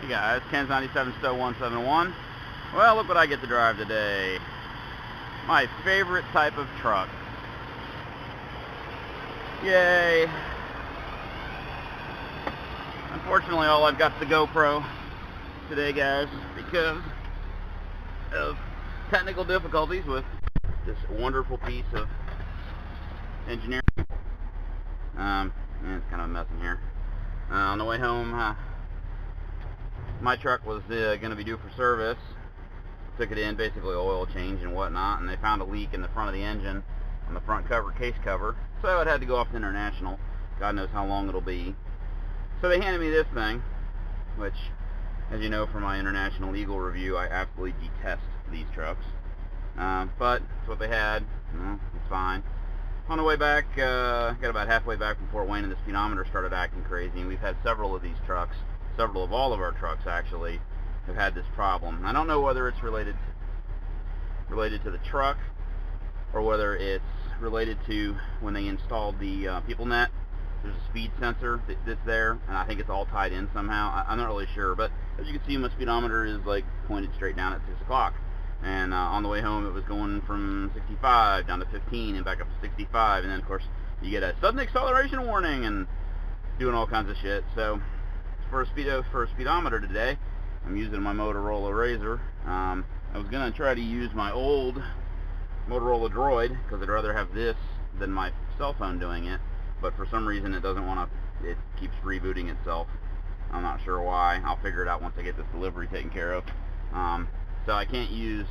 Hey guys, Ken's 97 Stowe 171. Well, look what I get to drive today. My favorite type of truck. Yay. Unfortunately, all I've got is the GoPro today, guys, because of technical difficulties with this wonderful piece of engineering. It's kind of a mess in here. On the way home, my truck was going to be due for service. Took it in, basically oil change and whatnot, and they found a leak in the front of the engine on the front cover, case cover. So it had to go off to International. God knows how long it'll be. So they handed me this thing, which, as you know from my International Eagle review, I absolutely detest these trucks. But it's what they had. It's fine. On the way back, got about halfway back from Fort Wayne, and the speedometer started acting crazy. And we've had several of these trucks, several of all of our trucks actually, have had this problem. I don't know whether it's related to the truck or whether it's related to when they installed the PeopleNet. There's a speed sensor that's there, and I think it's all tied in somehow. I'm not really sure, but as you can see, my speedometer is like pointed straight down at 6 o'clock. And on the way home, it was going from 65 down to 15 and back up to 65. And then, of course, you get a sudden acceleration warning and doing all kinds of shit. So for a speedometer today, I'm using my Motorola Razr. I was going to try to use my old Motorola Droid because I'd rather have this than my cell phone doing it. But for some reason, it doesn't want to. It keeps rebooting itself. I'm not sure why. I'll figure it out once I get this delivery taken care of. So I can't use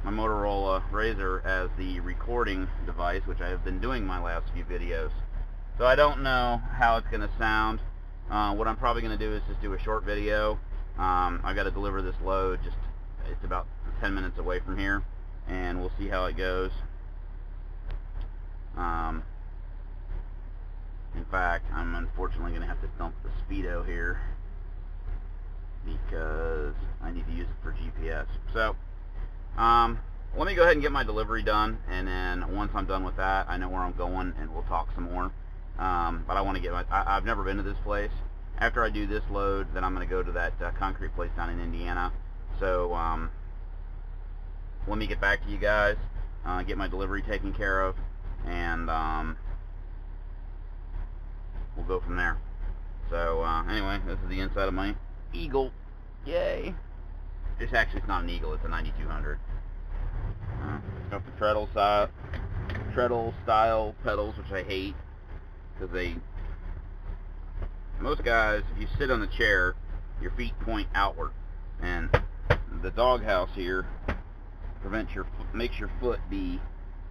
my Motorola Razr as the recording device, which I have been doing my last few videos. So I don't know how it's going to sound. What I'm probably going to do is just do a short video. I got to deliver this load. It's about 10 minutes away from here, and we'll see how it goes. In fact, I'm unfortunately going to have to dump the Speedo here because I need to use it for GPS. So, let me go ahead and get my delivery done, and then once I'm done with that, I know where I'm going, and we'll talk some more. But I want to get I've never been to this place. After I do this load, then I'm going to go to that concrete place down in Indiana. So, let me get back to you guys, get my delivery taken care of, and we'll go from there. So, anyway, this is the inside of my Eagle. Yay! It's not an Eagle, it's a 9200. It's got the treadle style pedals, which I hate, because most guys, if you sit on the chair, your feet point outward, and the doghouse here makes your foot be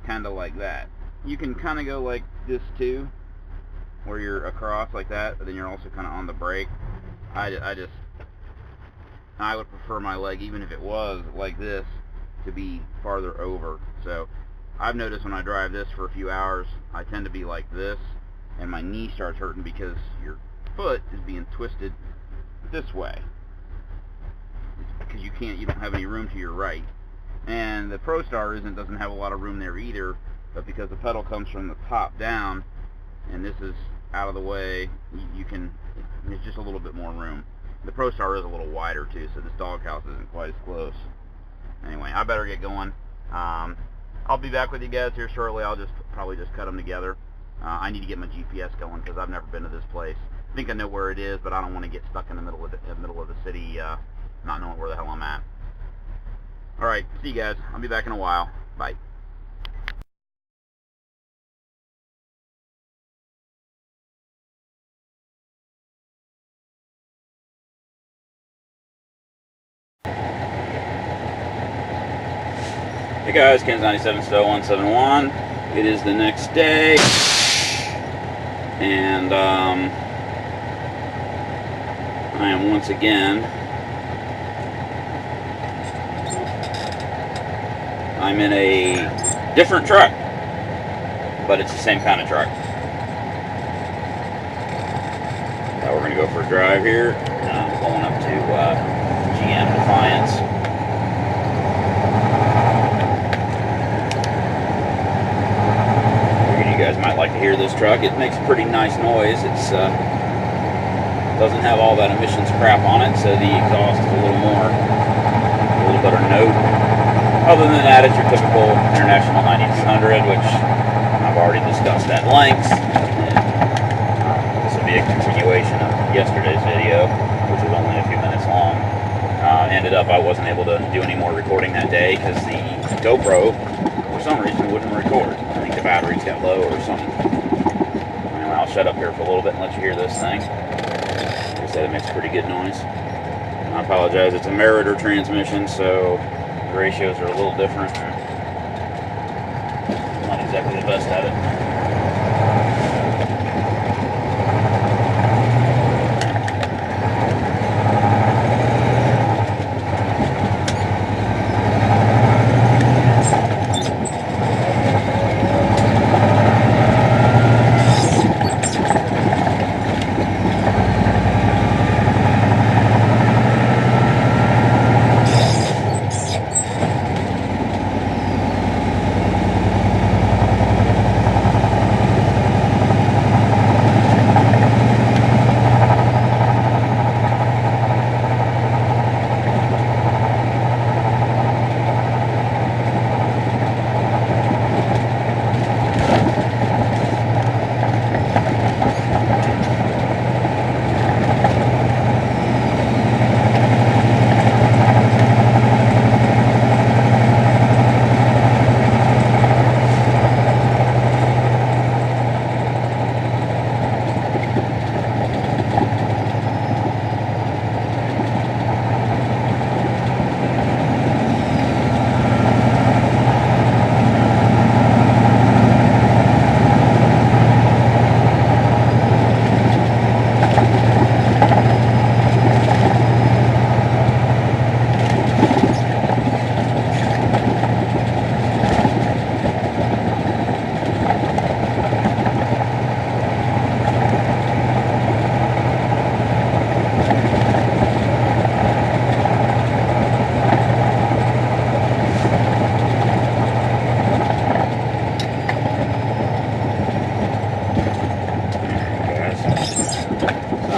kind of like that. You can kind of go like this too, where you're across like that, but then you're also kind of on the brake. I would prefer my leg, even if it was like this, to be farther over. So I've noticed when I drive this for a few hours, I tend to be like this, and my knee starts hurting because your foot is being twisted this way, because you don't have any room to your right. And the ProStar doesn't have a lot of room there either, but because the pedal comes from the top down, and this is out of the way, there's just a little bit more room. The ProStar is a little wider too, so this doghouse isn't quite as close. Anyway, I better get going. I'll be back with you guys here shortly. I'll probably just cut them together. I need to get my GPS going because I've never been to this place. I think I know where it is, but I don't want to get stuck in the middle of the city, not knowing where the hell I'm at. All right, see you guys. I'll be back in a while. Bye. Hey guys, Ken's 97 Stowe 171. It is the next day, and I am once again, I'm in a different truck, but it's the same kind of truck. We're going to go for a drive here. I'm pulling up to GM Defiance. You guys might like to hear this truck. It makes a pretty nice noise. It's Doesn't have all that emissions crap on it, so the exhaust is a little better note. Other than that, it's your typical International 9200, which I've already discussed at length. This will be a continuation of yesterday's video, which was only a few minutes long. Ended up I wasn't able to do any more recording that day because the GoPro, for some reason, wouldn't record. I think the batteries got low or something. Anyway, I'll shut up here for a little bit and let you hear this thing. Like I said, it makes pretty good noise. I apologize, it's a Meritor transmission, so the ratios are a little different. I'm not exactly the best at it.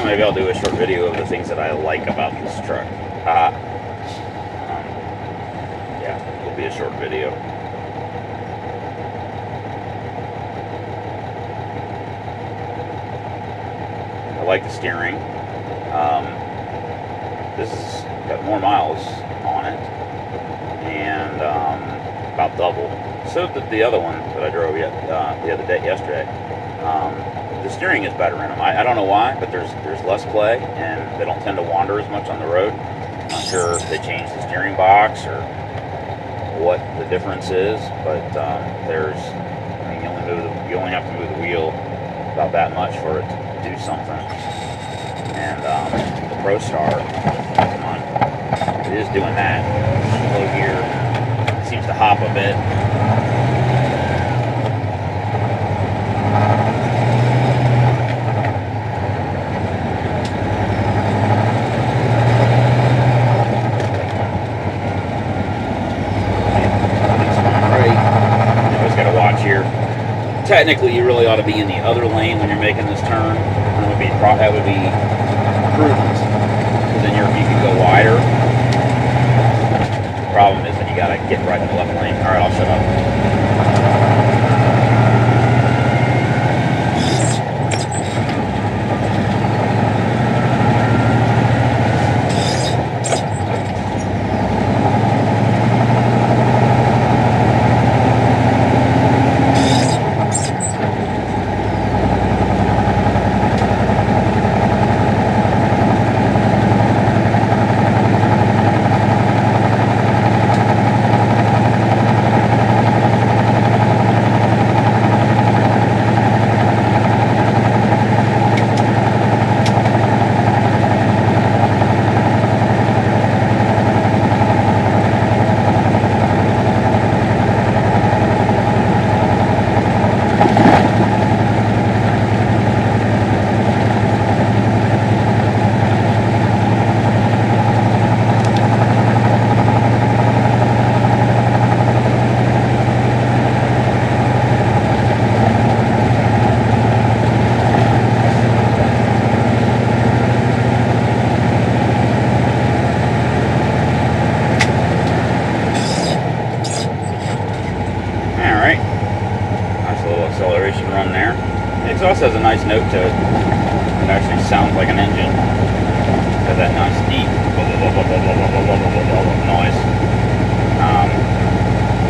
Maybe I'll do a short video of the things that I like about this truck. Yeah, it'll be a short video. I like the steering. This has got more miles on it, and about double. So did the other one that I drove yesterday. The steering is better in them. I don't know why, but there's less play, and they don't tend to wander as much on the road. I'm not sure if they changed the steering box or what the difference is, but you only have to move the wheel about that much for it to do something. And the ProStar, come on, it is doing that. Low gear, it seems to hop a bit. Technically, you really ought to be in the other lane when you're making this turn. That would be prudent, because then you can go wider. The problem is that you got to get right in the left lane. All right, I'll shut up. exhaust has a nice note to it. It actually sounds like an engine. It has that nice deep noise.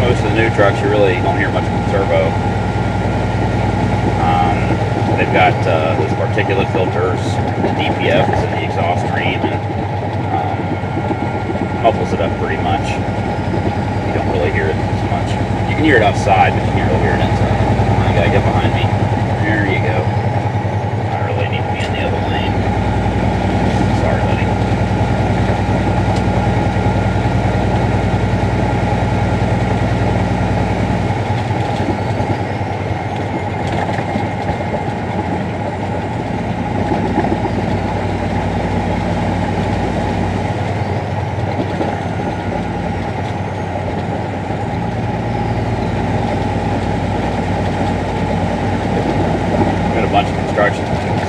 Most of the new trucks, you really don't hear much of the turbo. They've got those particulate filters. The DPF is in the exhaust stream and muffles it up pretty much. You don't really hear it as much. You can hear it outside, but you can't really hear it inside. I gotta get behind me. There you go. I really need to be in the other lane. Sorry, buddy.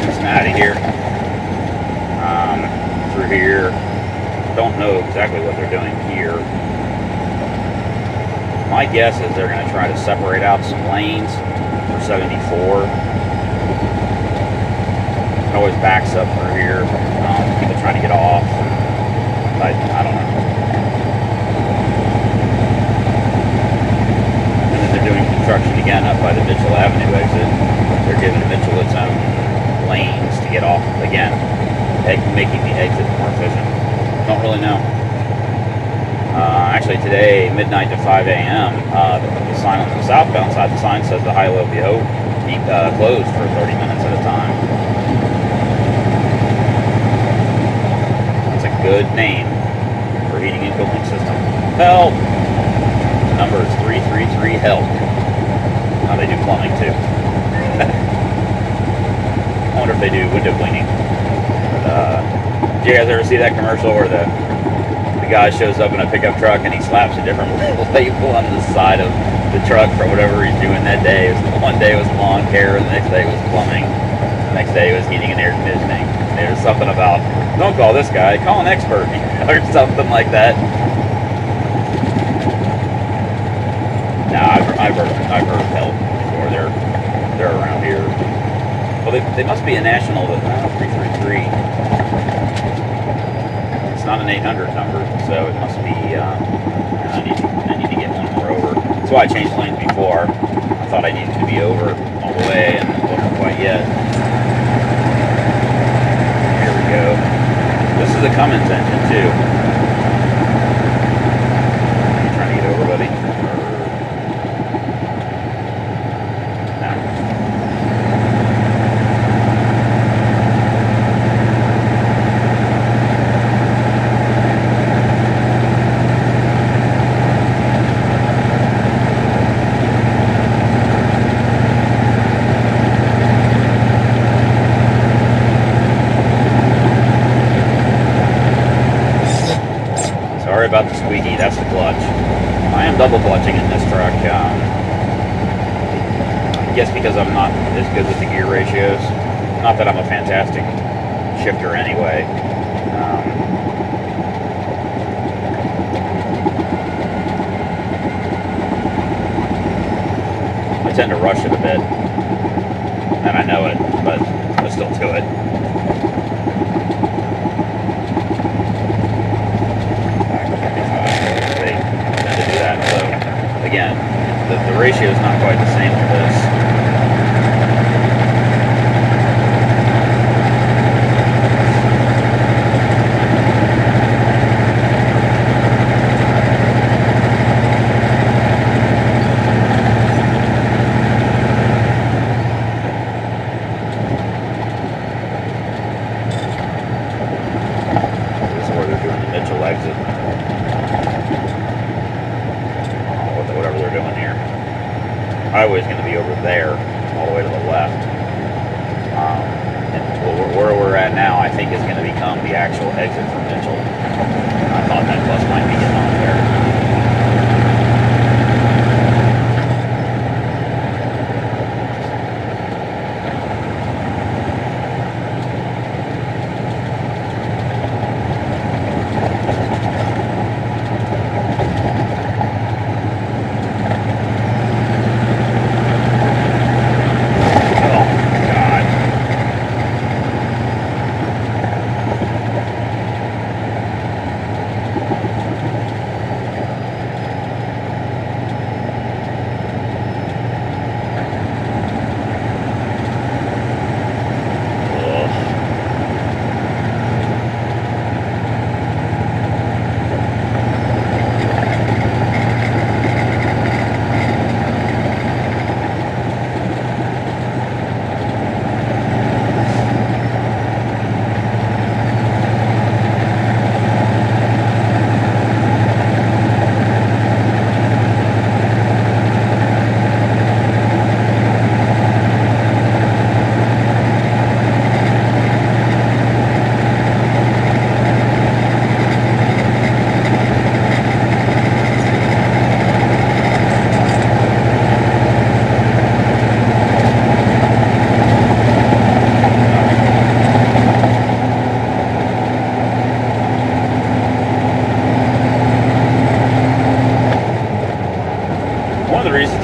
Cincinnati here, through here. Don't know exactly what they're doing here. My guess is they're going to try to separate out some lanes for 74. It always backs up through here. People trying to get off. I don't know. And then they're doing construction again up by the Mitchell Avenue exit. They're giving Mitchell its own lanes to get off again, making the exit more efficient. Don't really know. Actually today, midnight to 5 a.m., the sign on the southbound side, the sign says the high-low be closed for 30 minutes at a time. That's a good name for heating and cooling system. Help! The number is 333 help. Now they do plumbing too. I wonder if they do window cleaning. But, did you guys ever see that commercial where the guy shows up in a pickup truck and he slaps a different label on the side of the truck for whatever he's doing that day? One day was lawn care, the next day was plumbing, the next day was heating and air conditioning. There was something about, don't call this guy, call an expert, or something like that. Nah, I've heard of help before. They're around here. Well, they must be a national, 333. It's not an 800 number, so it must be, I need to get one more over. That's why I changed lanes before. I thought I needed to be over all the way, and it wasn't quite yet. Here we go. This is a Cummins engine, too. Are you trying to get over, buddy? Sorry about the squeaky, that's the clutch. I am double clutching in this truck. I guess because I'm not as good with the gear ratios. Not that I'm a fantastic shifter anyway. I tend to rush it a bit. And I know it, but I still do it. Again, the ratio is not quite the same for this. This is where they're doing the Mitchell exit. Whatever they're doing here. Highway's going to be over there, all the way to the left. And where we're at now, I think, is going to become the actual exit from Mitchell. I thought that bus might be getting on there.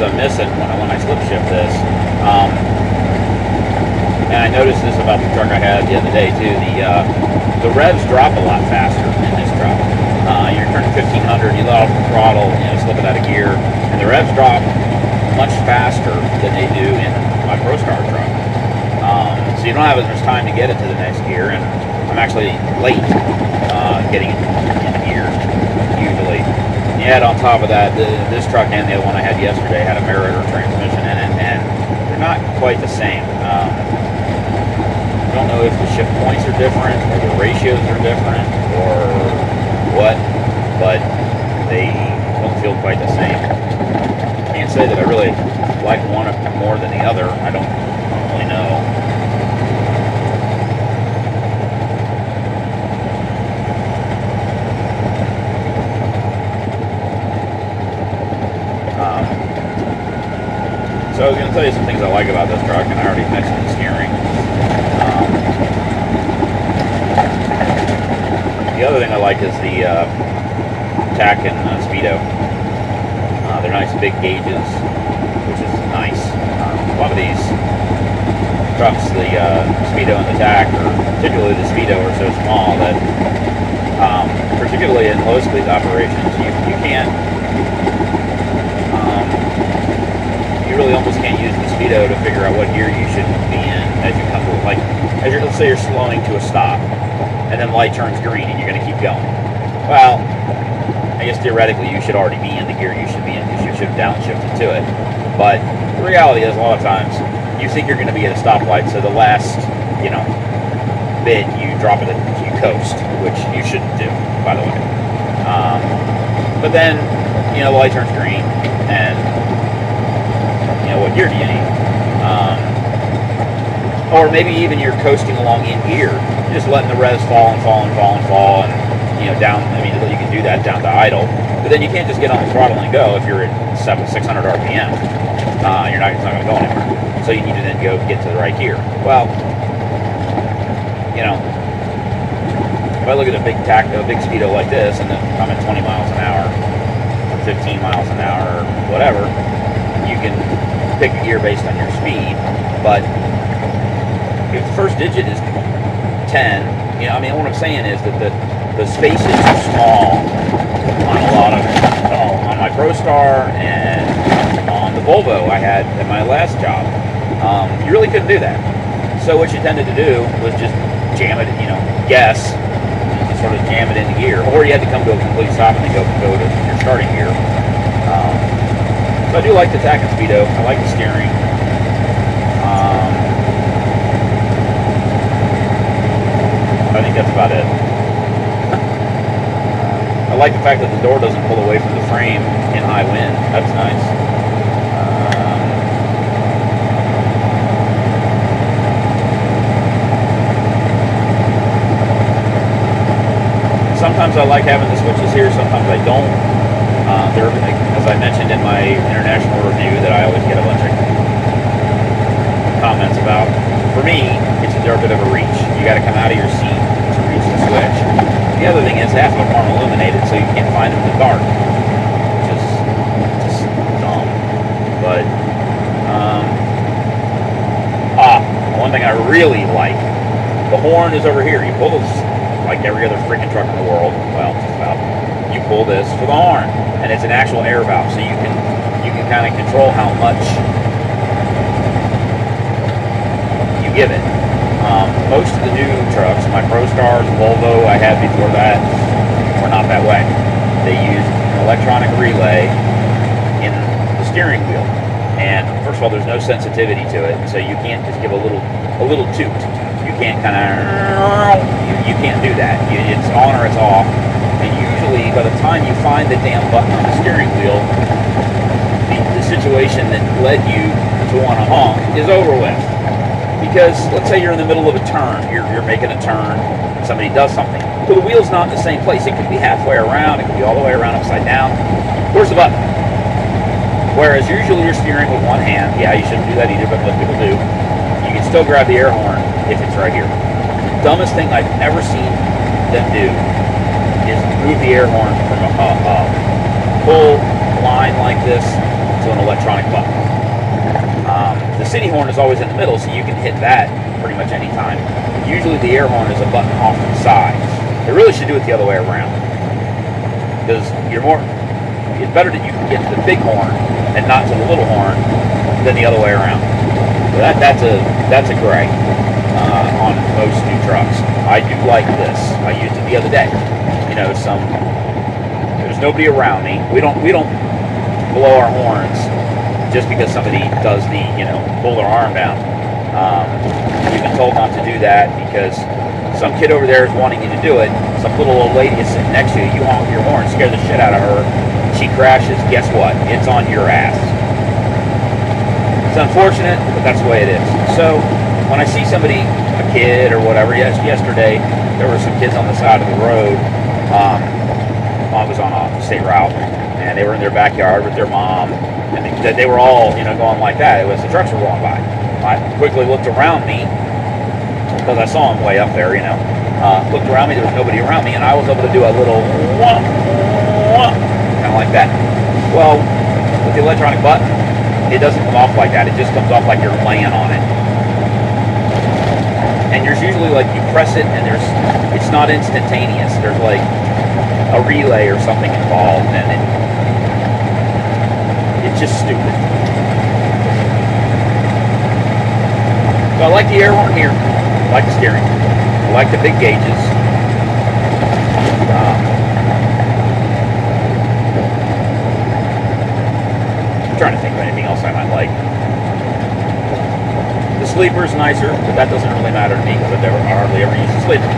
operations I'm missing when I slip shift this. And I noticed this about the truck I had the other day too. The revs drop a lot faster in this truck. You're turning 1500, you let off the throttle, slip it out of gear, and the revs drop much faster than they do in my ProStar truck. So you don't have as much time to get it to the next gear, and I'm actually late getting it into gear usually. And on top of that, this truck and the other one I had yesterday had a mirror transmission in it, and they're not quite the same. I don't know if the shift points are different, or the ratios are different, or what, but they don't feel quite the same. I can't say that I really like one more than the other. I don't really know. So I was going to tell you some things I like about this truck, and I already mentioned the steering. The other thing I like is the tack and speedo. They're nice big gauges, which is nice. A lot of these trucks, the speedo and the tack, or particularly the speedo, are so small that, particularly in low speed operations, you can't. You really almost can't use the speedo to figure out what gear you should be in as you come to, let's say you're slowing to a stop, and then the light turns green and you're going to keep going. Well, I guess theoretically you should already be in the gear you should be in because you should have downshifted to it. But the reality is a lot of times you think you're going to be at a stoplight, so the last, bit you drop it, you coast, which you shouldn't do, by the way. But then, the light turns green, and what gear do you need? Or maybe even you're coasting along in gear, just letting the revs fall and fall and fall and fall, and down. I mean, you can do that down to idle, but then you can't just get on the throttle and go if you're at 600 RPM. It's not going to go anywhere. So you need to then go get to the right gear. Well, if I look at a big speedo like this, and then I'm at 20 miles an hour, or 15 miles an hour, or whatever, you can pick a gear based on your speed, but if the first digit is 10, what I'm saying is that the space is too small on a lot of, on my ProStar and on the Volvo I had at my last job. You really couldn't do that. So what you tended to do was just jam it, guess, and sort of jam it into gear, or you had to come to a complete stop and then go to your starting gear. So I do like the tack and speedo. I like the steering. I think that's about it. I like the fact that the door doesn't pull away from the frame in high wind. That's nice. Sometimes I like having the switches here, sometimes I don't. As I mentioned in my international review that I always get a bunch of comments about, for me, they're a bit of a reach. You got to come out of your seat to reach the switch. The other thing is half of them aren't illuminated, so you can't find them in the dark, which is just dumb. But one thing I really like, the horn is over here. You pull this like every other freaking truck in the world. Well, just about. You pull this for the horn, and it's an actual air valve, so you can kind of control how much you give it. Most of the new trucks, my ProStars, Volvo I had before that, were not that way. They used an electronic relay in the steering wheel, and first of all, there's no sensitivity to it, so you can't just give a little toot. You can't kind of, you can't do that. It's on or it's off. And usually, by the time you find the damn button on the steering wheel, the situation that led you to want to honk is over with. Because let's say you're in the middle of a turn, you're making a turn, somebody does something. So the wheel's not in the same place. It could be halfway around, it could be all the way around upside down. Where's the button? Whereas usually you're steering with one hand. Yeah, you shouldn't do that either, but most people do. You can still grab the air horn if it's right here. The dumbest thing I've ever seen them do is move the air horn from a full line like this to also an electronic button. The city horn is always in the middle, so you can hit that pretty much any time. Usually the air horn is a button off to the side. They really should do it the other way around, because it's better that you can get to the big horn and not to the little horn than the other way around. So that's a gray on most new trucks. I do like this. I used it the other day. You know, there's nobody around me. We don't blow our horns just because somebody does pull their arm down. We've been told not to do that because some kid over there is wanting you to do it. Some little old lady is sitting next to you. You honk your horn, scare the shit out of her. She crashes. Guess what? It's on your ass. It's unfortunate, but that's the way it is. So when I see somebody, a kid or whatever, yesterday there were some kids on the side of the road. I was on a state route, and they were in their backyard with their mom, and they were all going like that. It was the trucks were going by. I quickly looked around me because I saw them way up there. Looked around me. There was nobody around me, and I was able to do a little wah, wah, kind of like that. Well, with the electronic button, it doesn't come off like that. It just comes off like you're laying on it. And there's usually you press it, and it's not instantaneous. There's like a relay or something involved, and it's just stupid. So I like the air horn here. I like the steering. I like the big gauges. I'm trying to think of anything else I might like. The sleeper's nicer, but that doesn't really matter to me because I hardly ever use the sleeper.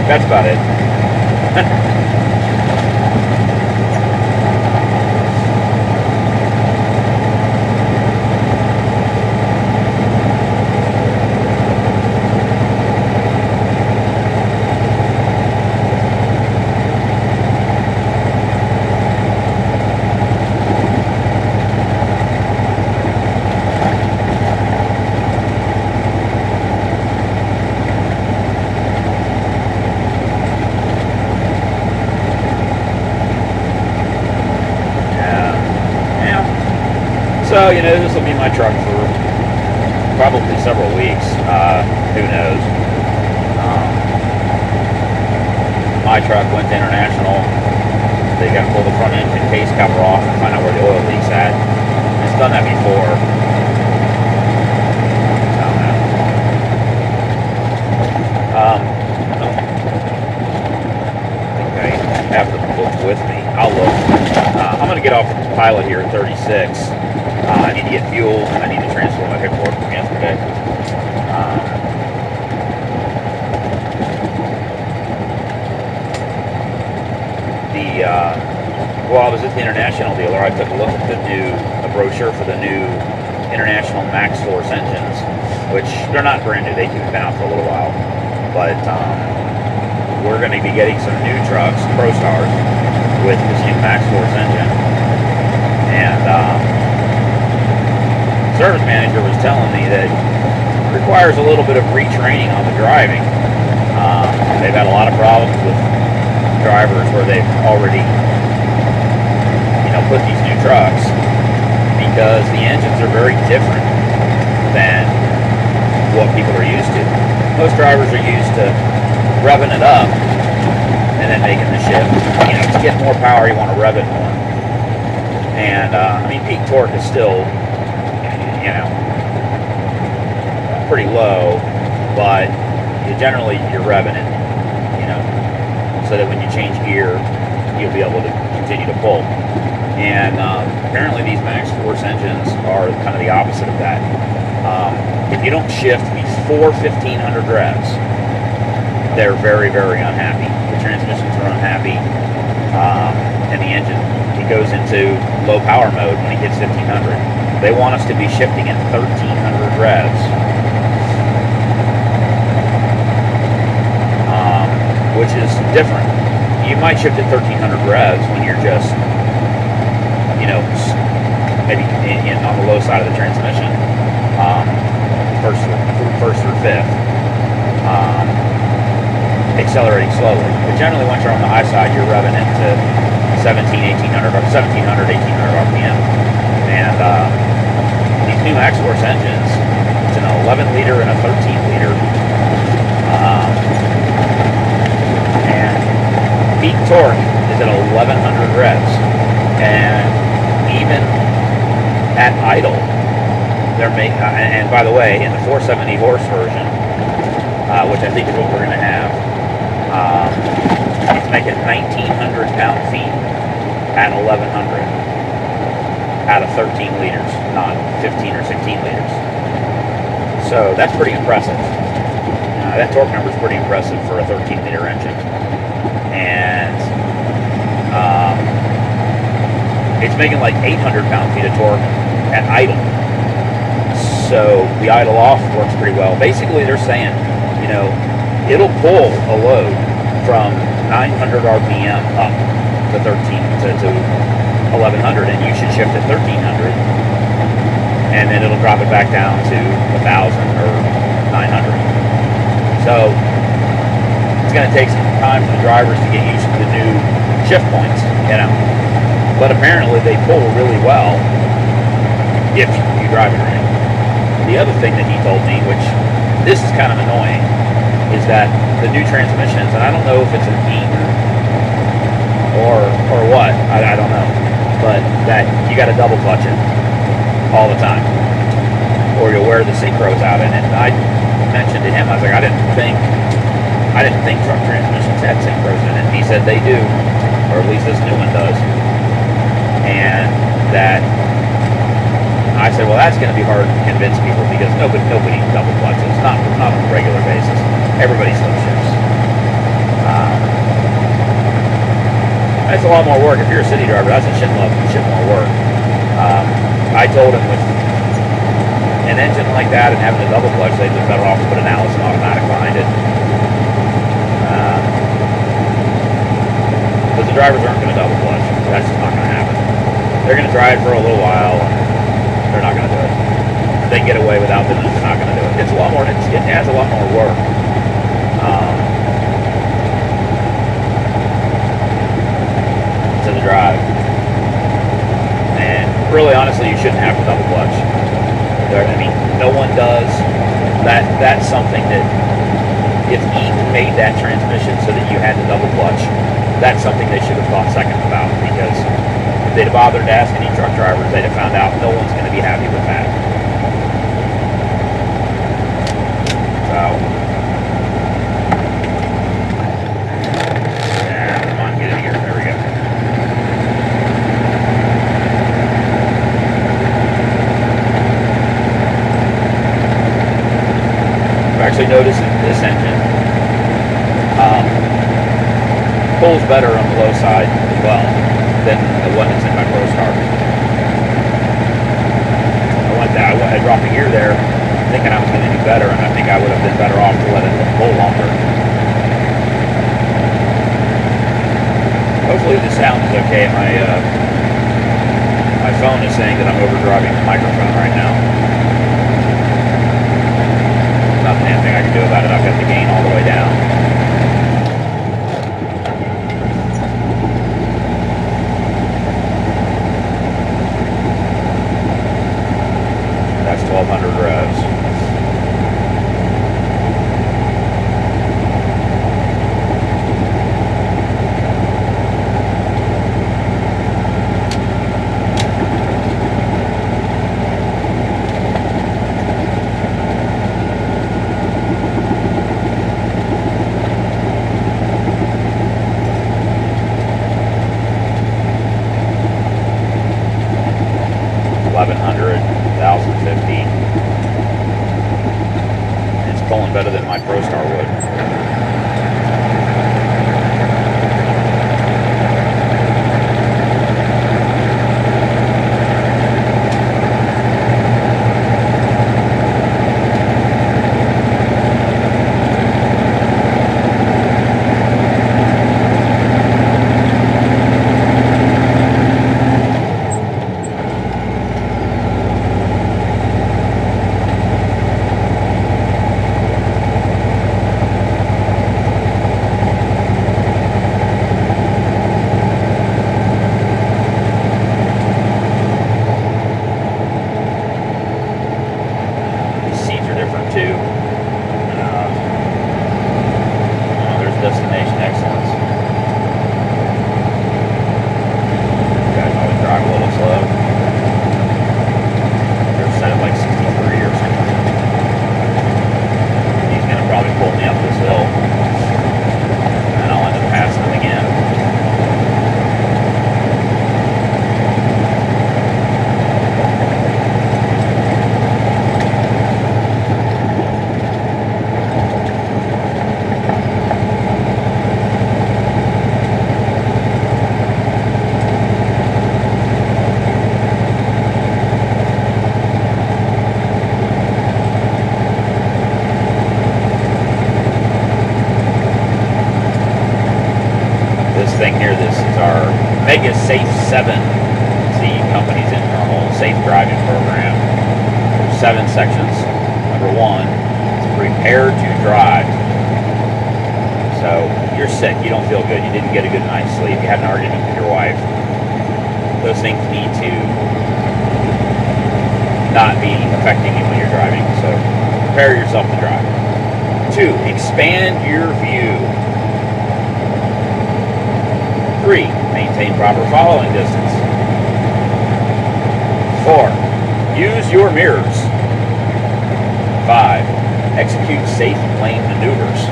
That's about it. So, this will be my truck for probably several weeks. Who knows? My truck went to International. They got to pull the front engine case cover off and find out where the oil leak's at. It's done that before. I think I have the book with me. I'll look. I'm going to get off the pilot here at 36. I need to get fuel, and I need to transfer my paperwork from yesterday. While I was at the International dealer, I took a look at the brochure for the new International Max Force engines, which they're not brand new. They've been out for a little while. But we're going to be getting some new trucks, Pro Stars, with this new Max Force engine. And service manager was telling me that it requires a little bit of retraining on the driving. They've had a lot of problems with drivers where they've already put these new trucks because the engines are very different than what people are used to. Most drivers are used to revving it up and then making the shift. To get more power, you want to rev it more. And peak torque is still pretty low, but generally you're revving it, so that when you change gear, you'll be able to continue to pull. And apparently these Max Force engines are kind of the opposite of that. If you don't shift before 1500 revs, they're very, very unhappy. The transmissions are unhappy, and the engine, it goes into low power mode when it hits 1500. They want us to be shifting at 1300 revs. Which is different. You might shift at 1300 revs when you're just, maybe on the low side of the transmission, first through fifth. If accelerating slowly. But generally, once you're on the high side, you're revving into 1700 RPM. And these new X-Force engines, it's an 11 liter and a 13 liter. And peak torque is at 1100 revs. And even at idle, they're making, and by the way, in the 470 horse version, which I think is what we're going to have, it's making 1900 pound-feet at 1100 out of 13 liters, not 15 or 16 liters. So that's pretty impressive. That torque number is pretty impressive for a 13 liter engine. And it's making like 800 pound-feet of torque at idle. So the idle off works pretty well. Basically, they're saying, you know, it'll pull a load from 900 RPM up to 1100, and you should shift at 1300, and then it'll drop it back down to 1000 or 900. So it's going to take some time for the drivers to get used to the new shift points, you know. But apparently they pull really well if you drive it right. The other thing that he told me, which this is kind of annoying, is that the new transmissions, and I don't know if it's an Eaton or what, I don't know, but that you got to double clutch it all the time, or you'll wear the synchros out in it. And I mentioned to him, I was like, I didn't think truck transmissions had synchros in it. He said they do, or at least this new one does. And that I said, well, that's going to be hard to convince people because nobody double clutches, not on a regular basis. Everybody still shifts. That's a lot more work. If you're a city driver, that's a shit more work. I told him with an engine like that and having a double clutch, they'd be better off to put an Allison automatic behind it. Because the drivers aren't going to double clutch. That's just not going to happen. They're going to try it for a little while. They're not going to do it. If they get away without doing it, they're not going to do it. It's a lot more. It adds a lot more work. To the drive. And really, honestly, you shouldn't have to double clutch. I mean, no one does. That's something that if Eaton made that transmission so that you had to double clutch, that's something they should have thought second about, because if they'd have bothered to ask any truck drivers, they'd have found out no one's going to be happy with that. So, yeah, come on, get in here. There we go. I've actually noticed that this engine pulls better on the low side as well than the one that's in my ProStar. I dropped a gear there thinking I was going to do better, and I think I would have been better off to let it pull longer. Hopefully the sound is okay. My phone is saying that I'm overdriving the microphone right now. Not a damn thing I can do about it. I've got the gain all the way down. That's 1200 revs. Pulling better than my ProStar would. take a Safe 7. It's the company's internal safe driving program. There's 7 sections. Number 1 is prepare to drive. So you're sick, you don't feel good, you didn't get a good night's sleep, you had an argument with your wife. Those things need to not be affecting you when you're driving. So prepare yourself to drive. 2, expand your view. 3, maintain proper following distance. 4, use your mirrors. 5, execute safe lane maneuvers.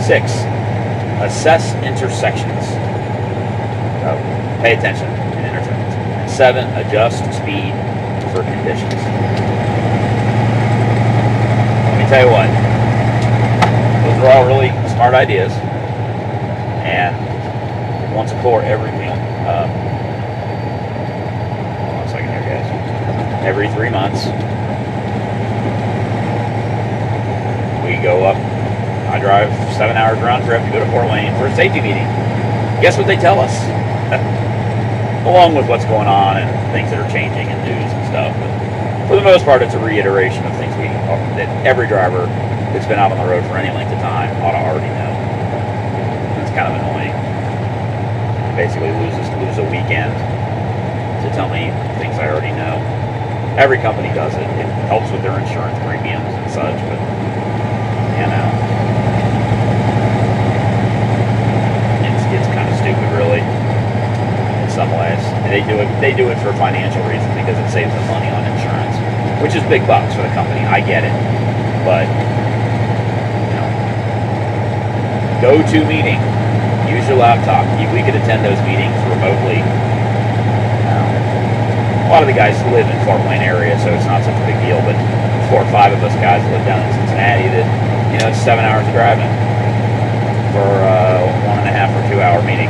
6, assess intersections. So pay attention in intersections. And 7, adjust speed for conditions. Let me tell you what, those are all really smart ideas. And once a quarter, every hold on a second here, guys. Every 3 months, we go up. I drive 7 hours round trip to go to Fort Wayne for a safety meeting. Guess what they tell us? Along with what's going on and things that are changing in news and stuff. But for the most part, it's a reiteration of things that every driver that's been out on the road for any length of time ought to already know. It's kind of annoying. Basically lose a weekend to tell me things I already know. Every company does it. It helps with their insurance premiums and such, but you know. It's kind of stupid, really, in some ways. And they do it for financial reasons because it saves them money on insurance, which is big bucks for the company. I get it, but you know, go to meeting, use your laptop. We could attend those meetings remotely. A lot of the guys live in Fort Wayne area, so it's not such a big deal. But 4 or 5 of us guys live down in Cincinnati. That it's 7 hours of driving for a 1.5 or 2 hour meeting.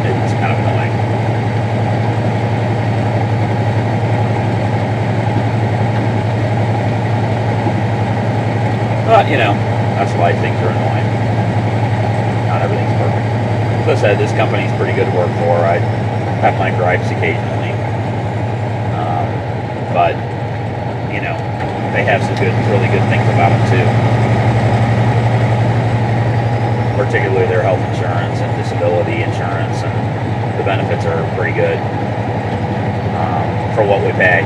It's kind of annoying. But that's why things are annoying. Not everything's perfect. As I said, this company's pretty good to work for. I have my gripes occasionally, but they have some really good things about them too. Particularly their health insurance and disability insurance, and the benefits are pretty good for what we pay.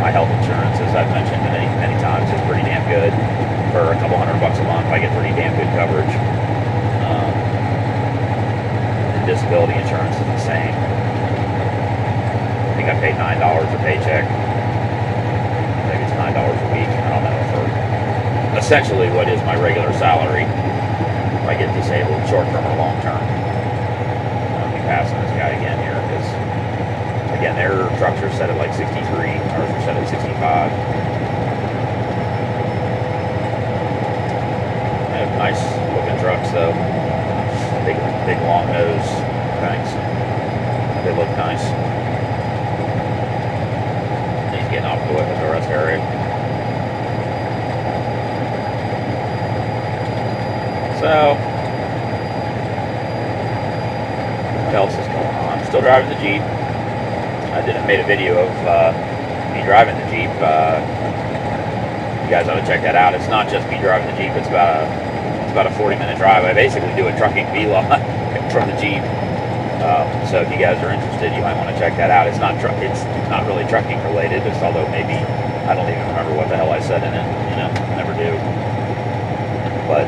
My health insurance, as I've mentioned many times, is pretty damn good. For a couple $100 a month, I get pretty damn good coverage. And disability insurance is the same. I think I pay $9 a paycheck. Maybe it's $9 a week. I don't know, for essentially what is my regular salary if I get disabled, short-term or long-term. I'll be passing this guy again here because, again, their trucks are set at like 63, ours are set at 65. They have nice looking trucks though. Big long nose things. They look nice. He's getting off the rest area. So, what else is going on? I'm still driving the Jeep. I made a video of me driving the Jeep. You guys ought to check that out. It's not just me driving the Jeep. It's about a 40-minute drive. I basically do a trucking vlog from the Jeep. So if you guys are interested, you might want to check that out. It's not really trucking related. Although maybe I don't even remember what the hell I said in it. Never do. But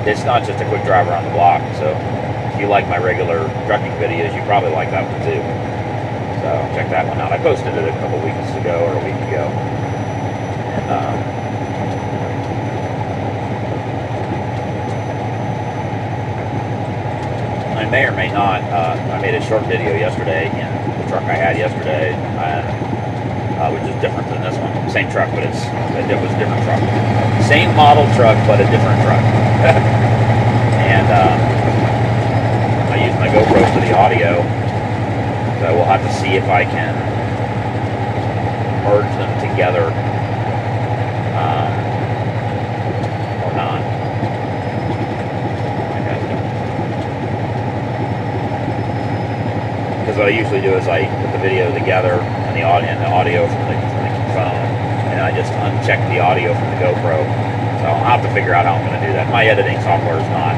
it's not just a quick drive around the block. So if you like my regular trucking videos, you probably like that one too. So check that one out. I posted it a couple weeks ago or a week ago. And I may or may not. I made a short video yesterday in the truck I had yesterday, which is different than this one. Same truck, but it was a different truck. Same model truck, but a different truck. And I used my GoPro for the audio, so we'll have to see if I can merge them together because what I usually do is I put the video together and the audio from the phone, and I just uncheck the audio from the GoPro. So I'll have to figure out how I'm going to do that. My editing software is not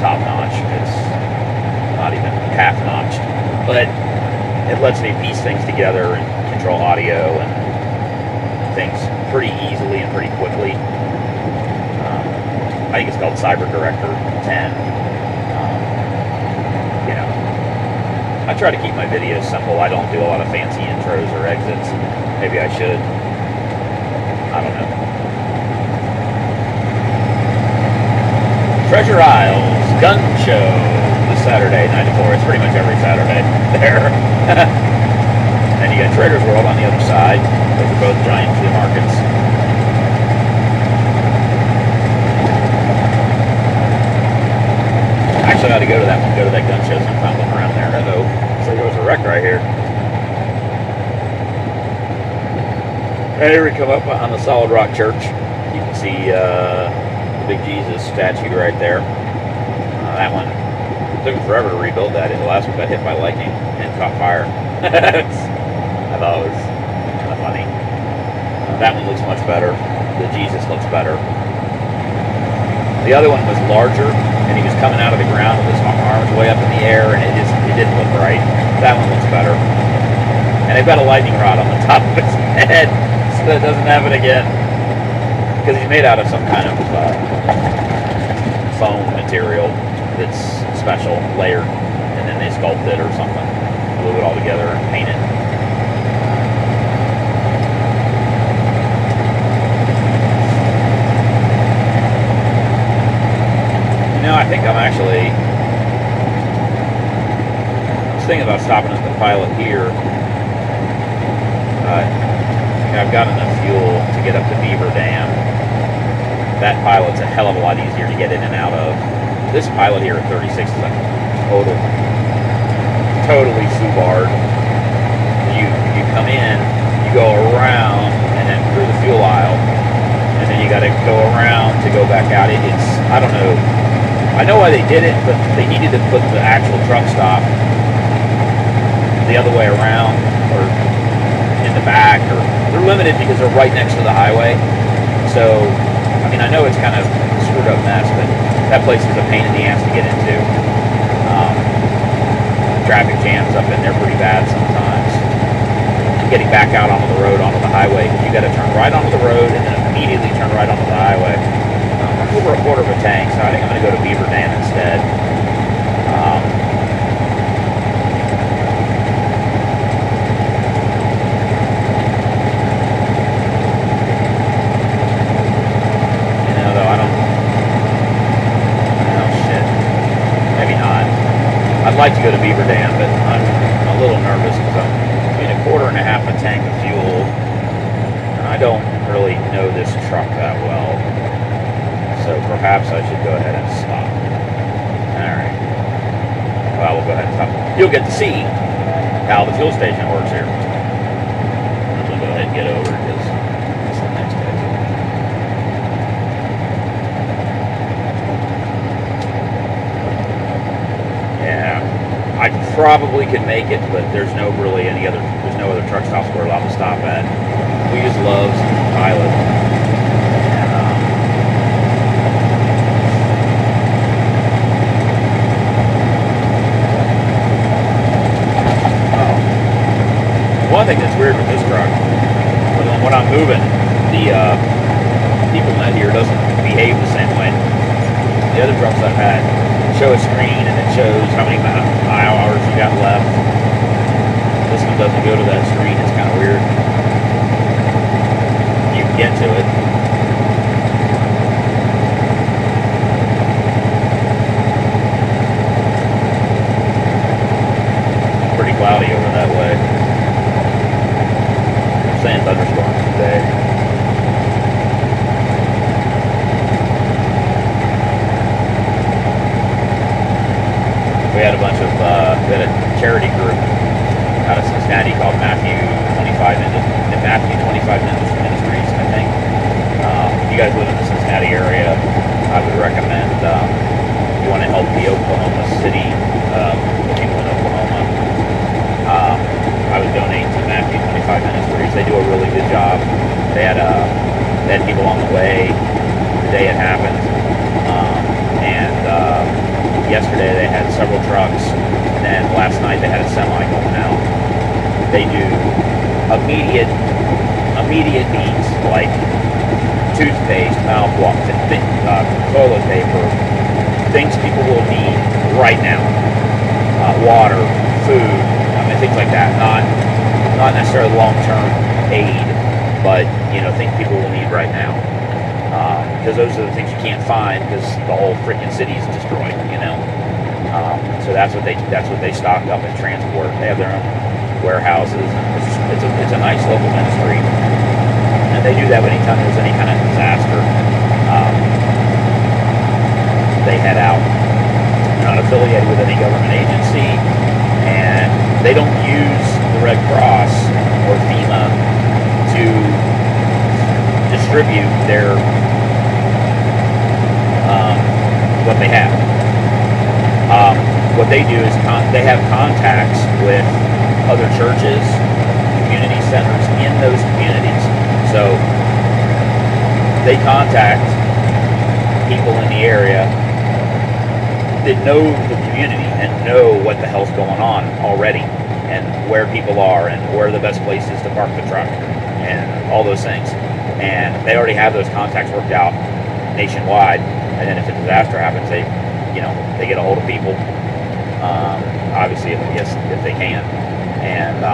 top notch. It's not even half notched, but it lets me piece things together and control audio and things pretty easily and pretty quickly. I think it's called Cyber Director 10. You know, I try to keep my videos simple. I don't do a lot of fancy intros or exits. Maybe I should. I don't know. Treasure Isles Gun Show this Saturday, 9 to 4. It's pretty much every Saturday there. And you got Trader's World on the other side. Those are both giant flea markets. Actually, I ought to go to that one. Go to that gun show sometime. Look around there. Hello. So there was a wreck right here. Here we come up on the Solid Rock Church. You can see the big Jesus statue right there. That one, it took forever to rebuild that. The last one got hit by lightning and caught fire. I thought it was kind of funny. That one looks much better. The Jesus looks better. The other one was larger, and he was coming out of the ground with his arms way up in the air, and it didn't look right. That one looks better. And they've got a lightning rod on the top of his head, so that doesn't happen again. Because he's made out of some kind of foam material that's special, layered, and then they sculpt it or something, glue it all together and paint it. You know, I think I'm actually, I was thinking about stopping at the pilot here. I've got enough fuel to get up to Beaver Dam. That pilot's a hell of a lot easier to get in and out of. This pilot here at 36 is like totally foobarred. You come in, you go around, and then through the fuel aisle, and then you got to go around to go back out. It's, I don't know. I know why they did it, but they needed to put the actual truck stop the other way around, or in the back, or they're limited because they're right next to the highway. So, I mean, I know it's kind of a screwed up mess, but that place is a pain in the ass to get into. Traffic jams up in there pretty bad sometimes. Getting back out onto the road, onto the highway, you got to turn right onto the road and then immediately turn right onto the highway. Over a quarter of a tank, so I think I'm going to go to Beaver Dam instead. You know, though, I don't, oh shit, maybe not. I'd like to go to Beaver Dam, but I'm a little nervous because I'm in a quarter and a half a tank of fuel, and I don't really know this truck that well. So perhaps I should go ahead and stop. Alright. Well, we'll go ahead and stop. You'll get to see how the fuel station works here. I'm going to go ahead and get over because it's the next exit. Yeah. I probably could make it, but there's no other truck stops we're allowed to stop at. We use Love's and Pilot. One thing that's weird with this truck, when I'm moving, the people net here doesn't behave the same way. The other trucks I've had show a screen and it shows how many hours you got left. This one doesn't go to that screen. It's kind of weird. You can get to it. Pretty cloudy over that way. Saying thunderstorms today. We had a bunch of, we had a charity group out of Cincinnati called Matthew 25 Ministries, I think. If you guys live in the Cincinnati area, I would recommend, if you want to help the Oklahoma City, people in Oklahoma, they had people on the way the day it happened, and yesterday they had several trucks, and then last night they had a semi going out. They do immediate needs like toothpaste, mouthwash, toilet paper, things people will need right now. Water, food, things like that. Not necessarily long-term aid, but things people will need right now. Because those are the things you can't find because the whole freaking city is destroyed. So that's what they stock up and transport. They have their own warehouses. It's a nice local ministry, and they do that anytime there's any kind of disaster. They head out. They're not affiliated with any government agency, and they don't use the Red Cross or FEMA to distribute their what they have. What they do is they have contacts with other churches, community centers in those communities. So they contact people in the area that know the community and know what the hell's going on already, and where people are, and where the best place is to park the truck, and all those things. And they already have those contacts worked out nationwide. And then if a disaster happens, they get a hold of people. Obviously, if they can, and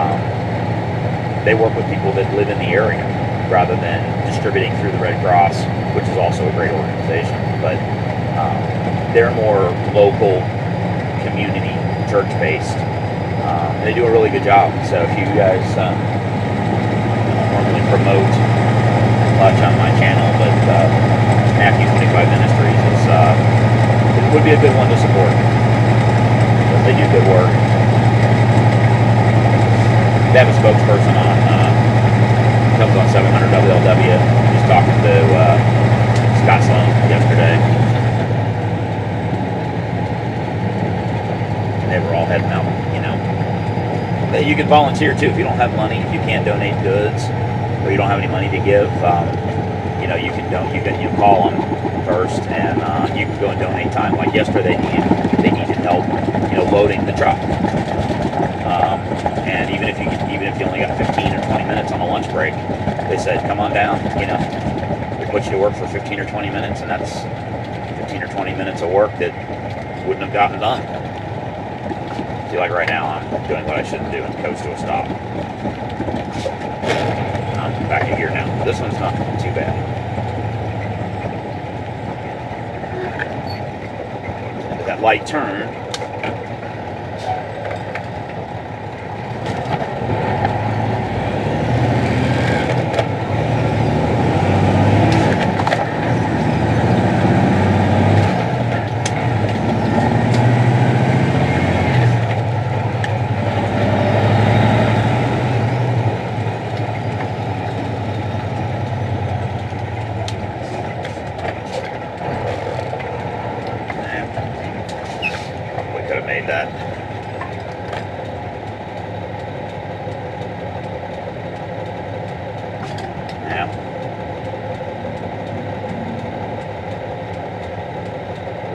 they work with people that live in the area rather than distributing through the Red Cross, which is also a great organization. But they're more local, community, church-based. They do a really good job. So if you guys normally promote much on my channel, but Matthew 25 Ministries it would be a good one to support. Because they do good work. They have a spokesperson on, comes on 700 WLW. Just talking to Scott Sloan yesterday. They were all heading out, You can volunteer too if you don't have money, if you can't donate goods, or you don't have any money to give. You can call them first, and you can go and donate time. Like yesterday, they needed help, loading the truck. And even if you only got 15 or 20 minutes on a lunch break, they said, come on down. We put you to work for 15 or 20 minutes, and that's 15 or 20 minutes of work that wouldn't have gotten done. See, like right now, I'm doing what I shouldn't do and coast to a stop. I'm back in gear now. This one's not too bad. Into that light turn.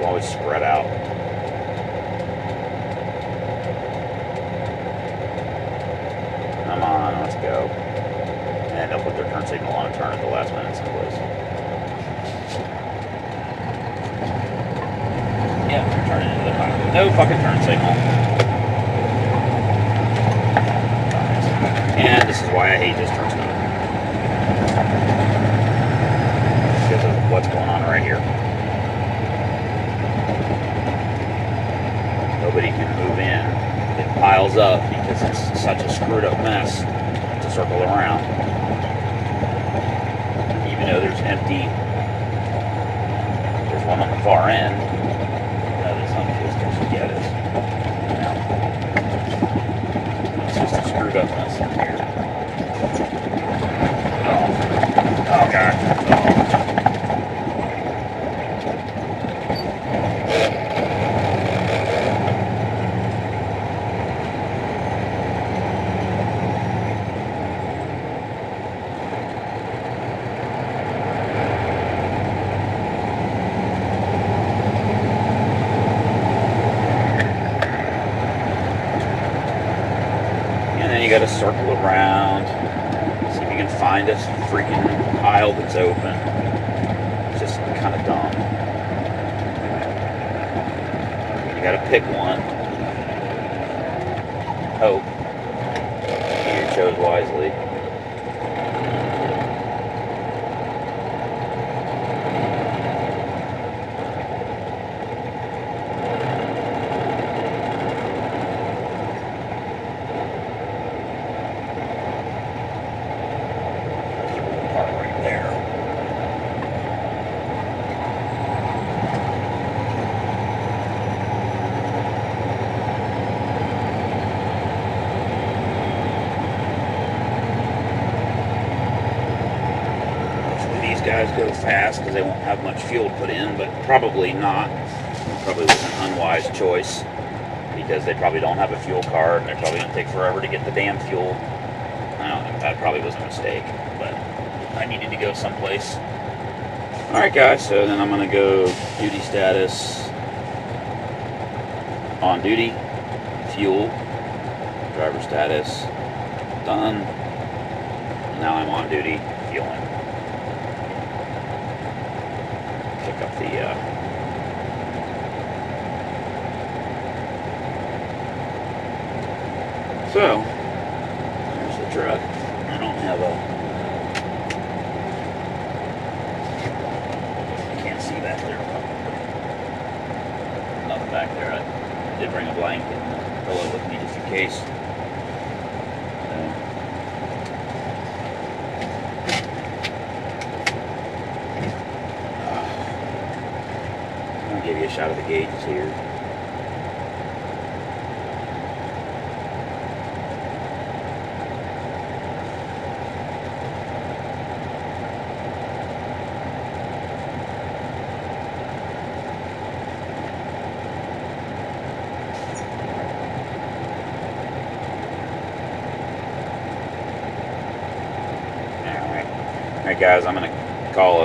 Always spread out. Come on, let's go. And they'll put their turn signal on and turn at the last minute someplace. Yeah, they're turning into the highway. No fucking turn signal. And this is why I hate this turn signal. Because of what's going on right here. Nobody can move in. It piles up because it's such a screwed up mess to circle around. Even though there's one on the far end. No, this one just doesn't get it. It's just a screwed up mess in here. Oh God. gotta circle around, see if you can find a freaking aisle that's open. It's just kind of dumb. You gotta pick one. Hope you chose wisely. Guys go fast because they won't have much fuel to put in, but probably not. Probably was an unwise choice because they probably don't have a fuel card and they're probably going to take forever to get the damn fuel. I don't know, that probably was a mistake, but I needed to go someplace. Alright guys, so then I'm going to go duty status, on duty, fuel, driver status, done. Now I'm on duty, fueling. Pick up the so there's the truck. I don't have you can't see back there. Nothing back there. I did bring a blanket and pillow with me just in case. Give you a shot of the gauges here. Alright guys, I'm going to call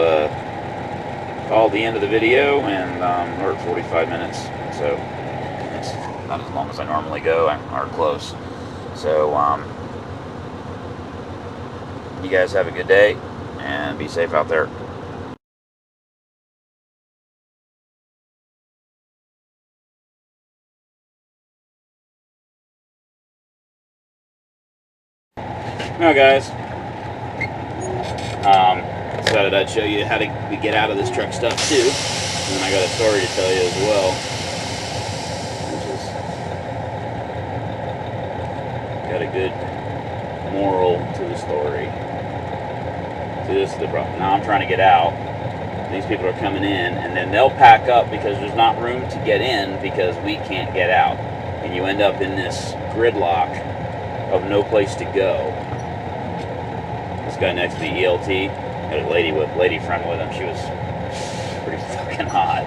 the end of the video, and we're at 45 minutes, so it's not as long as I normally go, or close. So you guys have a good day and be safe out there. Now guys, decided I'd show you how to get out of this truck stuff too, and then I got a story to tell you as well, which is got a good moral to the story. So this is the problem. Now I'm trying to get out. These people are coming in, and then they'll pack up because there's not room to get in because we can't get out, and you end up in this gridlock of no place to go. This guy next to me, ELT. Got a lady friend with him. She was pretty fucking hot.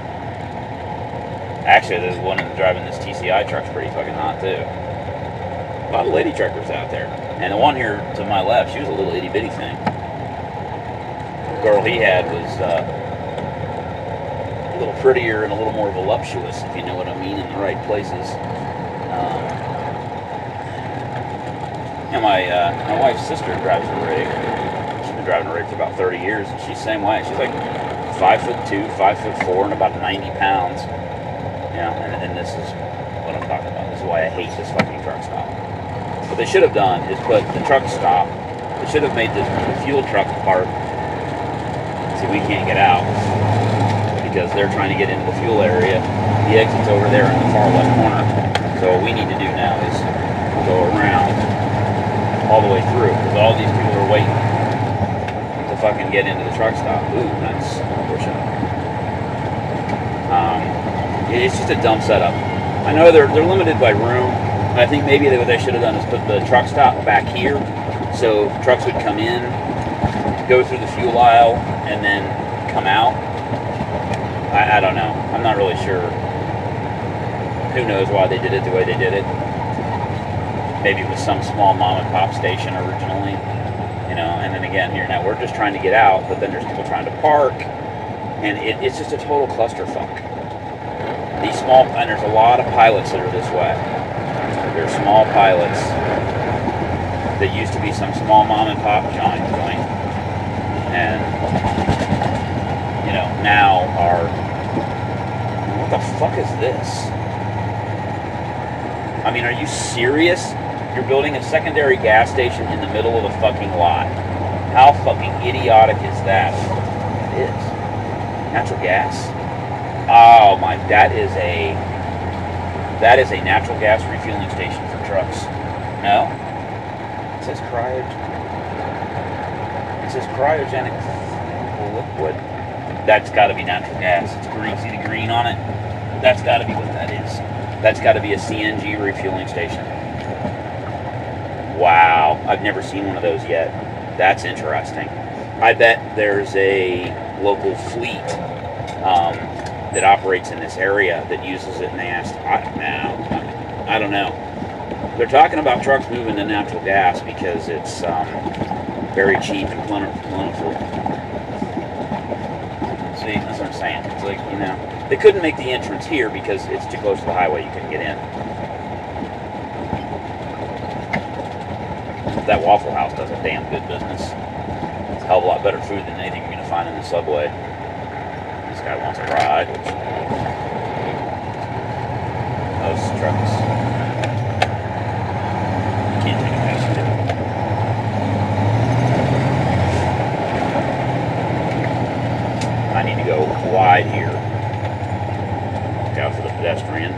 Actually, there's one driving this TCI truck's pretty fucking hot too. A lot of lady truckers out there. And the one here to my left, she was a little itty bitty thing. The girl he had was a little prettier and a little more voluptuous, if you know what I mean, in the right places. My wife's sister drives a rig. Driving a rig for about 30 years, and she's the same way. She's like 5'2", 5'4", and about 90 pounds. Yeah, and this is what I'm talking about. This is why I hate this fucking truck stop. What they should have done is put the truck stop. They should have made the fuel truck part. See, we can't get out because they're trying to get into the fuel area. The exit's over there in the far left corner. So what we need to do now is go around all the way through because all these people are waiting to fucking get into the truck stop. Ooh, nice. Push up. It's just a dumb setup. I know they're limited by room. I think maybe what they should have done is put the truck stop back here, so trucks would come in, go through the fuel aisle, and then come out. I don't know. I'm not really sure. Who knows why they did it the way they did it? Maybe it was some small mom and pop station originally. You know, and then again here now we're just trying to get out, but then there's people trying to park, and it's just a total clusterfuck. These small, and there's a lot of pilots that are this way. They're small pilots, that used to be some small mom and pop joint, and you know, now are, what the fuck is this? I mean, are you serious? You're building a secondary gas station in the middle of the fucking lot. How fucking idiotic is that? It is. Natural gas? Oh my, that is a natural gas refueling station for trucks. No? It says cryogenic liquid. That's got to be natural gas. It's green. See the green on it? That's got to be what that is. That's got to be a CNG refueling station. Wow, I've never seen one of those yet. That's interesting. I bet there's a local fleet that operates in this area that uses it, and they asked, I don't know. They're talking about trucks moving to natural gas because it's very cheap and plentiful. See, that's what I'm saying. It's like, you know, they couldn't make the entrance here because it's too close to the highway. You couldn't get in. That Waffle House does a damn good business. It's a hell of a lot better food than anything you're going to find in the subway. This guy wants a ride. Those trucks. You can't take a passenger. I need to go wide here. Look out for the pedestrian.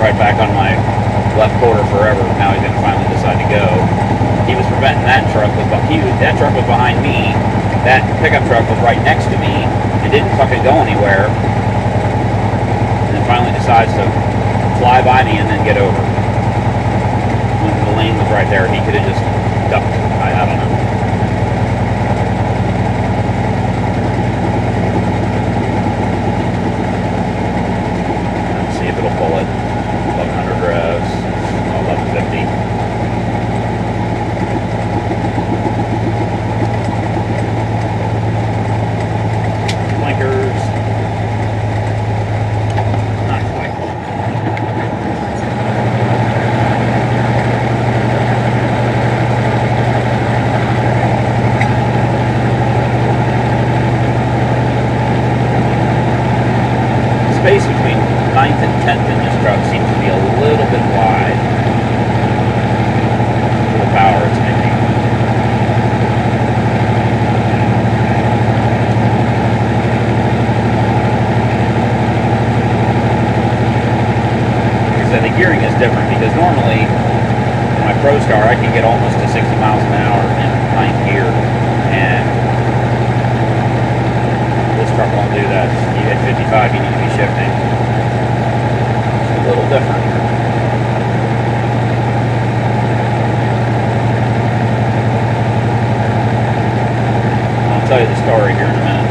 Right back on my left quarter forever. Now he's going to finally decide to go. He was preventing that truck. That truck was behind me. That pickup truck was right next to me. It didn't fucking go anywhere. And then finally decides to fly by me and then get over. When the lane was right there, he could have just ducked. I don't know. Let's see if it'll pull it. 1100 revs, 1150. Blinkers. Not quite. Space between 9th and 10th in this truck seems to be a little bit wide for the power it's making. different because normally in my ProStar I can get almost to 60 miles an hour in ninth gear, and this truck won't do that. You hit 55, you need to be shifting. It's a little different. I'll tell you the story here in a minute.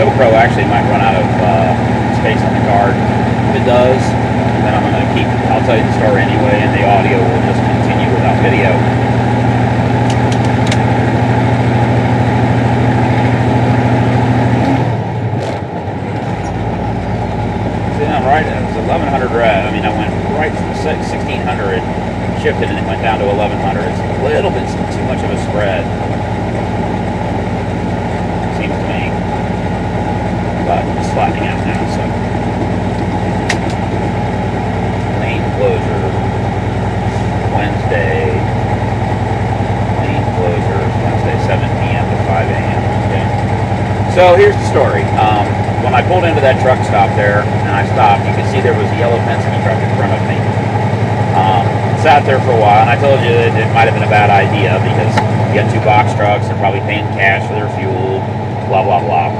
GoPro actually might run out of space on the card. If it does, then I'm going to keep, I'll tell you the story anyway, and the audio will just continue without video. See, I'm right, it was 1100 rev. I mean, I went right from 1600, shifted, and it went down to 1100. It's a little bit too much of a spread, seems to me. But it's flattening out now, so. Lane closure, Wednesday. Lane closure, Wednesday, 7 p.m. to 5 a.m. Okay. So here's the story. When I pulled into that truck stop there, and I stopped, you could see there was a yellow Penske truck in front of me. Sat there for a while, and I told you that it might have been a bad idea because you got two box trucks, they're probably paying cash for their fuel, blah, blah, blah.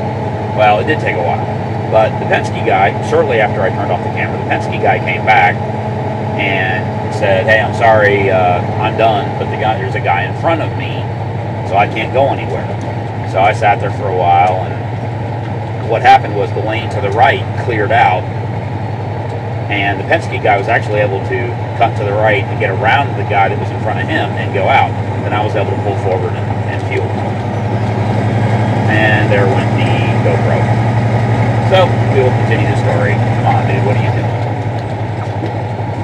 Well, it did take a while, but the Penske guy, shortly after I turned off the camera, the Penske guy came back and said, "Hey, I'm sorry, I'm done, but there's a guy in front of me, so I can't go anywhere." So I sat there for a while, and what happened was the lane to the right cleared out, and the Penske guy was actually able to cut to the right and get around the guy that was in front of him and go out. Then I was able to pull forward and fuel. And there went the GoPro. So, we will continue the story. Come on, dude, what are you doing?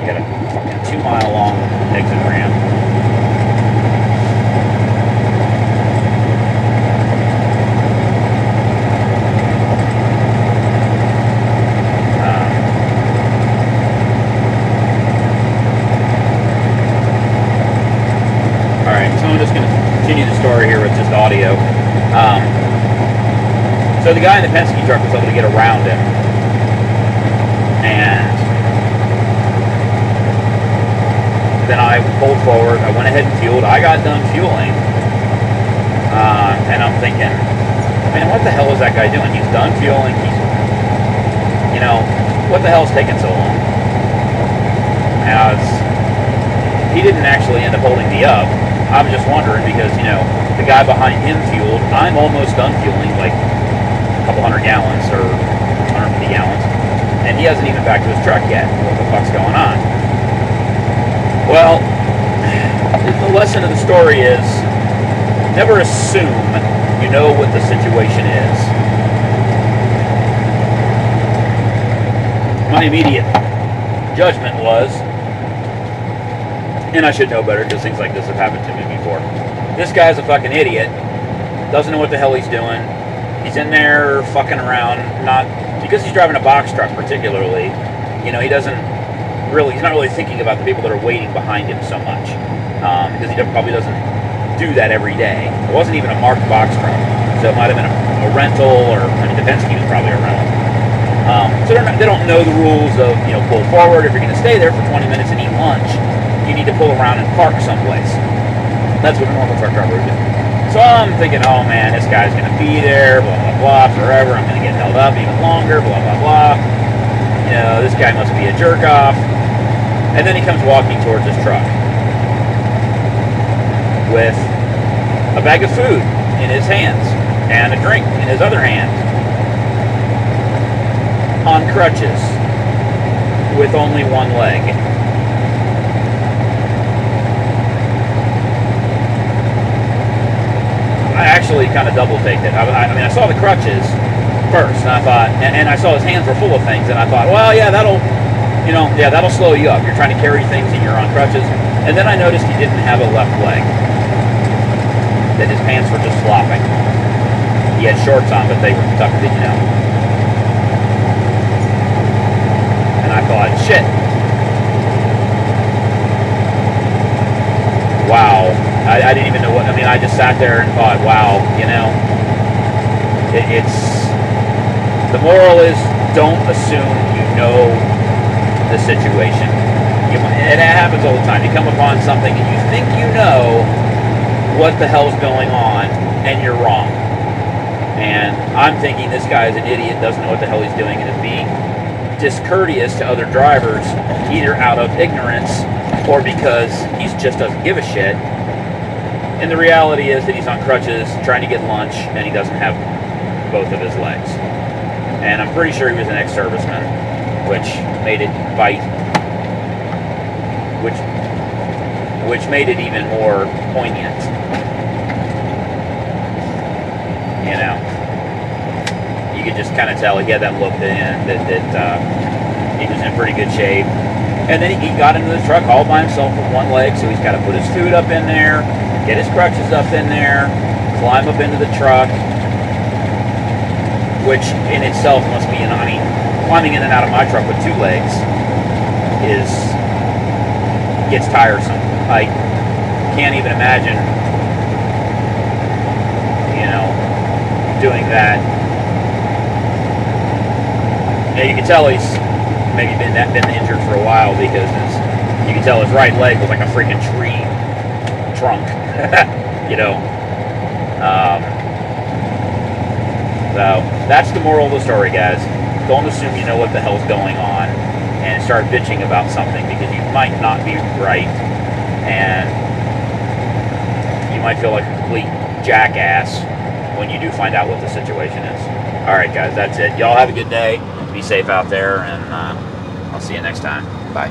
You got a fucking 2-mile long exit ramp. Alright, so I'm just going to continue the story here with just audio. So the guy in the Penske truck was able to get around him, and then I pulled forward, I went ahead and fueled, I got done fueling, and I'm thinking, man, what the hell is that guy doing? He's done fueling, what the hell's taking so long? Now, he didn't actually end up holding me up. I was just wondering because, the guy behind him fueled, I'm almost done fueling, like couple 100 gallons or 150 gallons, and he hasn't even back to his truck yet. What the fuck's going on? Well, the lesson of the story is never assume you know what the situation is. My immediate judgment was, and I should know better because things like this have happened to me before, this guy's a fucking idiot, doesn't know what the hell he's doing. He's in there fucking around, not because he's driving a box truck particularly, he's not really thinking about the people that are waiting behind him so much, because he probably doesn't do that every day. It wasn't even a marked box truck, so it might have been a rental, or, the Penske was probably a rental. So they don't know the rules of, pull forward. If you're going to stay there for 20 minutes and eat lunch, you need to pull around and park someplace. That's what a normal truck driver would do. So I'm thinking, oh man, this guy's going to be there, blah, blah, blah, forever. I'm going to get held up even longer, blah, blah, blah. This guy must be a jerk off. And then he comes walking towards his truck with a bag of food in his hands and a drink in his other hand, on crutches with only one leg. I actually kind of double-taked it. I saw the crutches first, and I thought, and I saw his hands were full of things, and I thought, well, yeah, that'll slow you up. You're trying to carry things and you're on crutches. And then I noticed he didn't have a left leg. that his pants were just flopping. He had shorts on, but they were tucked in, you know. And I thought, shit. Wow. I didn't even know what, I mean, I just sat there and thought, wow, you know. It's, the moral is, don't assume you know the situation. And it happens all the time. You come upon something and you think you know what the hell's going on, and you're wrong. And I'm thinking this guy is an idiot, doesn't know what the hell he's doing, and is being discourteous to other drivers, either out of ignorance or because he just doesn't give a shit. And the reality is that he's on crutches, trying to get lunch, and he doesn't have both of his legs. And I'm pretty sure he was an ex-serviceman, which made it which made it even more poignant. You know, you could just kind of tell he had that look that he was in pretty good shape. And then he got into the truck all by himself with one leg, so he's got to put his food up in there, get his crutches up in there, climb up into the truck, which in itself must be, I mean, climbing in and out of my truck with two legs gets tiresome. I can't even imagine, you know, doing that. Yeah, you can tell he's maybe been injured for a while, because you can tell his right leg was like a freaking tree trunk, you know. So that's the moral of the story, guys. Don't assume you know what the hell's going on and start bitching about something, because you might not be right, and you might feel like a complete jackass when you do find out what the situation is. Alright guys, that's it. Y'all have a good day. Be safe out there, and I'll see you next time. Bye.